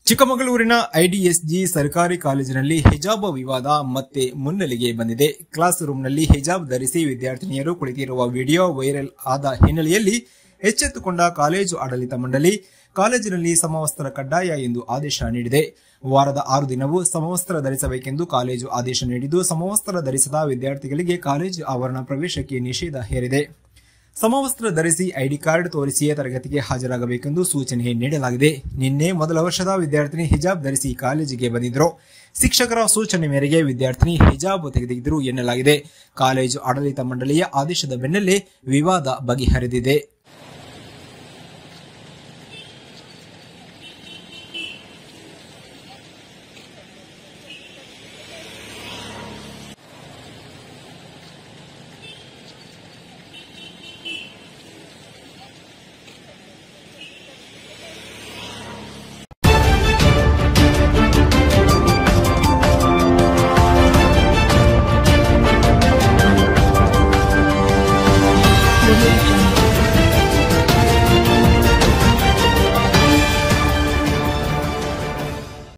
ಚಿಕ್ಕಮಗಳೂರಿನ ಐಡಿಎಸ್ಜಿ ಸರ್ಕಾರಿ ಕಾಲೇಜಿನಲ್ಲಿ ಹಿಜಾಬ್ ವಿವಾದ ಮತ್ತೆ ಮುನ್ನೆಲೆಗೆ ಬಂದಿದೆ. ಕ್ಲಾಸ್ ರೂಂನಲ್ಲಿ ಹಿಜಾಬ್ ಧರಿಸಿ ವಿದ್ಯಾರ್ಥಿನಿಯರು ಕುಳಿತಿರುವ ವಿಡಿಯೋ ವೈರಲ್ ಆದ ಹಿನ್ನೆಲೆಯಲ್ಲಿ ಎಚ್ಚೆತ್ತುಕೊಂಡ ಕಾಲೇಜು ಆಡಳಿತ ಮಂಡಳಿ ಕಾಲೇಜಿನಲ್ಲಿ ಸಮವಸ್ತ್ರ ಕಡ್ಡಾಯ ಎಂದು ಆದೇಶ ನೀಡಿದೆ. ವಾರದ 6 ದಿನವೂ ಸಮವಸ್ತ್ರ ಧರಿಸಬೇಕೆಂದು ಕಾಲೇಜು ಆದೇಶ ನೀಡಿದ್ದು, ಸಮವಸ್ತ್ರ ಧರಿಸದ ವಿದ್ಯಾರ್ಥಿಗಳಿಗೆ ಕಾಲೇಜು ಆವರಣ ಪ್ರವೇಶಕ್ಕೆ ನಿಷೇಧ ಹೇರಿದೆ. ಸಮವಸ್ತ್ರ ಧರಿಸಿ ಐಡಿ ಕಾರ್ಡ್ ತೋರಿಸಿಯೇ ತರಗತಿಗೆ ಹಾಜರಾಗಬೇಕೆಂದು ಸೂಚನೆ ನೀಡಲಾಗಿದೆ. ನಿನ್ನೆ ಮೊದಲ ವರ್ಷದ ವಿದ್ಯಾರ್ಥಿನಿ ಹಿಜಾಬ್ ಧರಿಸಿ ಕಾಲೇಜಿಗೆ ಬಂದಿದ್ದರು. ಶಿಕ್ಷಕರ ಸೂಚನೆ ಮೇರೆಗೆ ವಿದ್ಯಾರ್ಥಿನಿ ಹಿಜಾಬ್ ತೆಗೆದಿದ್ದರು ಎನ್ನಲಾಗಿದೆ. ಕಾಲೇಜು ಆಡಳಿತ ಮಂಡಳಿಯ ಆದೇಶದ ಬೆನ್ನಲ್ಲೇ ವಿವಾದ ಬಗೆಹರಿದಿದೆ.